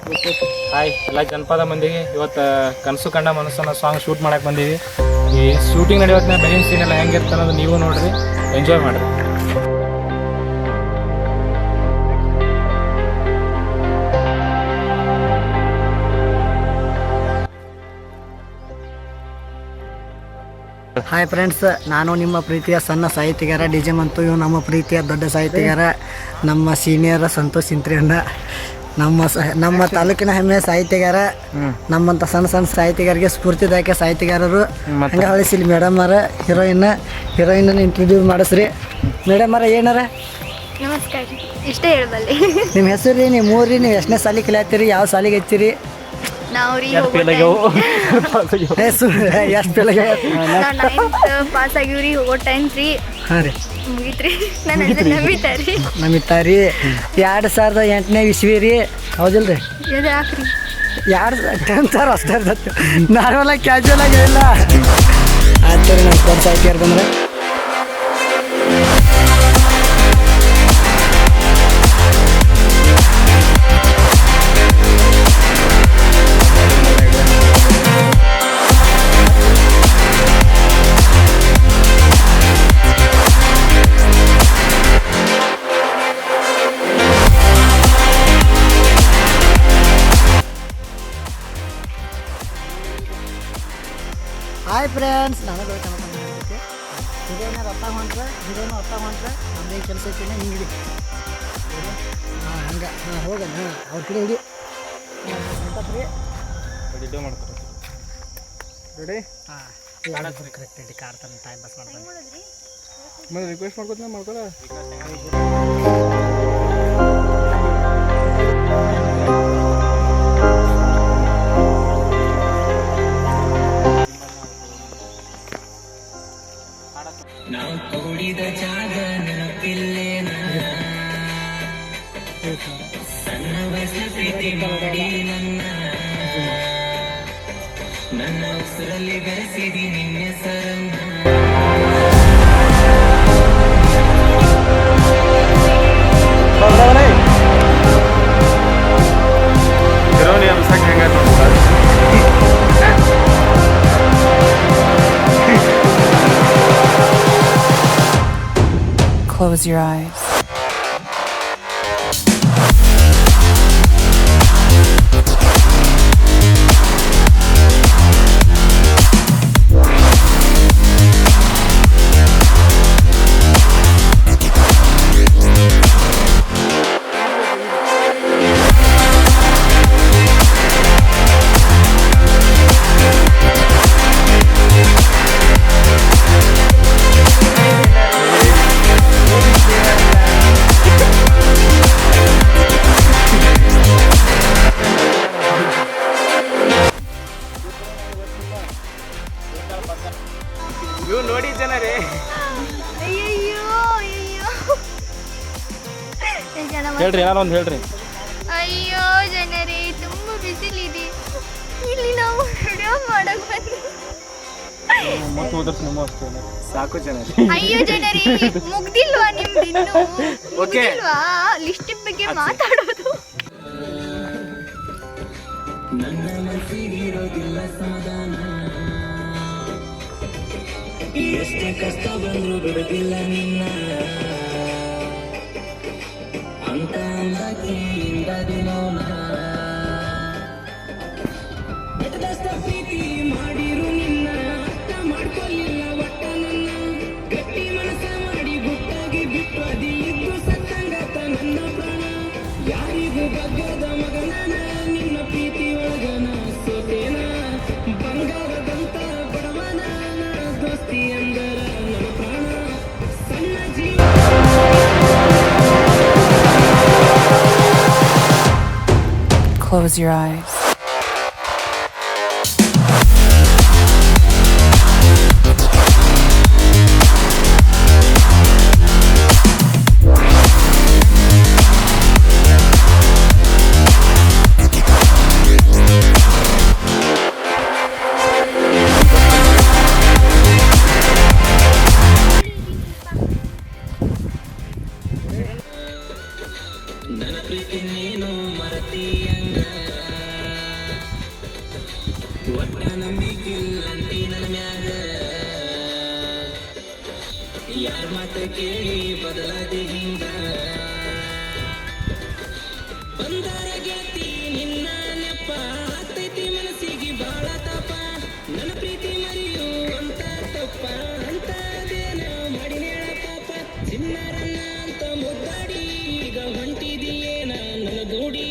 Hi ಎಲ್ಲ ಜನಪದ ಮಂದಿಗೆ ಇವತ್ತು ಕನಸು ಕಂಡ ಮನಸ್ಸನ್ನ ಸಾಂಗ್ ಶೂಟ್ ಮಾಡಕ್ಕೆ ಬಂದೀವಿ. ಈ ಶೂಟಿಂಗ್ ನಡೆಯೋತ್ನ ಬೆಳಿನ ಸೀನ್ ಎಲ್ಲ ಹೆಂಗಿರುತ್ತೆ ಅನ್ನೋದು ನೀವು ನೋಡ್ರಿ, ಎಂಜಾಯ್ ಮಾಡಿರಿ. ಹಾಯ್ ಫ್ರೆಂಡ್ಸ್, ನಾನು ನಿಮ್ಮ ಪ್ರೀತಿಯ ಸಣ್ಣ ಸಾಹಿತಿಗಾರ DJ ಮಂತು. ಇವು ನಮ್ಮ ಪ್ರೀತಿಯ ದೊಡ್ಡ ಸಾಹಿತಿಗಾರ, ನಮ್ಮ ಸೀನಿಯರ್ ಸಂತೋಷ್ ಸಿಂತ್ರಿ ಅಣ್ಣ, ನಮ್ಮ ತಾಲೂಕಿನ ಹೆಮ್ಮೆಯ ಸಾಹಿತಿಗಾರ. ನಮ್ಮಂಥ ಸಣ್ಣ ಸಣ್ಣ ಸಾಹಿತಿಗಾರಿಗೆ ಸ್ಫೂರ್ತಿದಾಯಕ ಸಾಹಿತಿಗಾರರು. ಹಂಗೆ ಹೊಳಿಸಿಲಿ ಮೇಡಮ್ ಅವರ ಹೀರೋಯಿನ್ನ ಇಂಟ್ರೊಡ್ಯೂಸ್ ಮಾಡಿಸ್ರಿ. ಮೇಡಮ್ ಅವರ ಏನಾರ ನಮಸ್ಕಾರ, ಇಷ್ಟೇ ಹೇಳಬಲ್ಲೆ. ನಿಮ್ಮ ಹೆಸರು ರೀ, ನಿಮ್ಮ ಊರು ರೀ, ನೀವು ಎಷ್ಟನೇ ಸಾಲಿಗೆ ಕಲಿಯತ್ತೀರಿ, ಯಾವ ಸಾಲಿಗೆ ಹಚ್ಚಿರಿ? ನಾವು ರೀ ಎಷ್ಟು ಫೇಲ್ ಪಾಸ್ ಆಗಿವ್ರಿ, ಹೋಗೋ ಟೈಮ್ ರೀ. ಹಾಂ ರೀ, ಮುಗಿತ್ರಿ. ನನ್ನ ನಂಬಿತಾರಿ ನಮಿತಾರಿ 2008ನೇ ಇಸ್ವಿ ರೀ, ಹೌದಿಲ್ಲ ರೀ? ಇದು ಯಾಕ್ರಿ 10th ಅಷ್ಟೇ ಇರ್ತೈತೆ, ನಾರ್ಮಲಾಗಿ ಕ್ಯಾಶುವಲ್ ಆಗಿ ಇಲ್ಲ. ಆಯ್ತು ರೀ, ನಮ್ಮ ಸ್ಪೋರ್ಟ್ಸ್ ಸಾಹಿತ್ಯರು ಬಂದ್ರೆ ಹಾಯ್ ಫ್ರೆಂಡ್ಸ್, ನಾನು ಬೆಳಗ್ಗೆ ಹೀರೋಯಿನ ರಥ ಹೊಂಟ್ರೆ ನಮ್ದು ಕೆಲಸ ಐತೇನೆ. ಹಿಂಗೆ ಹಿಡಿ, ಹಾಂ ಹಂಗೆ, ಹಾಂ ಹೋಗಣ, ಅವ್ರ ಕಡೆ ಹಿಡಿ. ರೆಡಿ? ಹಾಂ, ಕರೆಕ್ಟ್ ಹಿಡಿ, ಕಾರ್ ತಂದು ಟೈಮ್ ಪಾಸ್ ಮಾಡ್ತಾನೆ. ರಿಕ್ವೆಸ್ಟ್ ಮಾಡ್ಕೊತ ನನ್ನ ಉಸಿರಲ್ಲಿ ಬೆರೆಸಿದಿ ನಿನ್ನ ಹೆಸರನ್ನ. Close your eyes. ನೀವು ನೋಡಿ ಜನರೇ, ಅಯ್ಯಯ್ಯೋ ಹೇಳ್ರಿ, ಯಾರೊಂದು ಹೇಳ್ರಿ. ಅಯ್ಯೋ ಜನರೇ, ತುಂಬ ಬಿಸಿಲಿದೆ. ಇಲ್ಲಿ ನಾವು ವಿಡಿಯೋ ಮಾಡಕ್ ಬಂದ್ವಿ. ಮತ್ತೆ ಓದರ್ಸ್ ನಮ್ಮ ಅಷ್ಟೇ ಸಾಕು ಜನರೇ. ಅಯ್ಯೋ ಜನರೇ, ಮುಗ್ದಿಲ್ವಾ ನಿಮ್ದು ಇನ್ನು? ಮುಗ್ದಿಲ್ವಾ ಲಿಸ್ಟಿಕ್ ಬಗ್ಗೆ ಮಾತಾಡೋದು? ನನ್ನ ಮನಸ್ಸಿಗಿರೋದಿಲ್ಲ ಸಮಾಧಾನ, ಎಷ್ಟೇ ಕಷ್ಟ ಬಂದ್ರು ಬಿಡುದಿಲ್ಲ ನಿನ್ನ. ಅಂತ ಅಂದಕ್ಕಿಂದ ದಿನೋನ ಬೆಟ್ಟದಷ್ಟ ಪ್ರೀತಿ ಮಾಡಿರು ನಿನ್ನ. ಅರ್ಥ ಮಾಡ್ಕೊಲಿಲ್ಲ ಒಟ್ಟ ನನ್ನ, ಗಟ್ಟಿ ಮನಸ್ಸ ಮಾಡಿ ಗುಟ್ಟಾಗಿ ಬಿಟ್ಟು ಅದಿ ಇದ್ದು ಸತ್ತಂಗತ ನನ್ನ ಪ್ರಾಣ. ಯಾರಿಗೂ ಬಗ್ಗದ ಮಗನ ನಿನ್ನ ಪ್ರೀತಿ ಒಳಗನ ಸೋತೇನ. ಬಂಗಾರದಂತ ಬಡವನ ದೋಸ್ತಿ ಅಂದರ ನನ್ನ ಪ್ರಾಣ, ಸಣ್ಣ ಜೀವ. Close your eyes. ನನ್ನ ಪ್ರೀತಿ ನೀನು ಮರತೀಯಂಗ. ಯಾರ ಮಾತ ಕೇಳಿ ಬದಲಾದಿ ಹಿಂಗ ಬಂದಾರ ಗೆಳತಿ ನಿನ್ನ ನೆಪ ಆಗ್ತೈತಿ ಮನಸ್ಸಿಗೆ ಬಾಳ ತಾಪ ನನ್ನ ಪ್ರೀತಿ ಮರಿಯು ಅಂತ ತಪ್ಪ ಅಂತದೇನ ಮಾಡಿ ನೇಳ ಪಾಪ ಚಿನ್ನಾರನ್ನ ಅಂತ ಮುದ್ದಾಡಿ ಈಗ ಹೊಂಟಿದೀಯೇನ ನನ್ನ ದೂಡಿ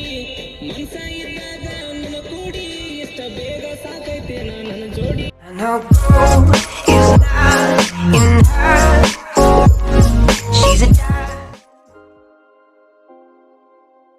ಮನ್ಸ ಇದ್ದಾಗ ನನ್ನ ಕೂಡಿ ಇಷ್ಟ ಬೇಗ ಸಾಕೈತೇನ ನನ್ನ ಜೋಡಿ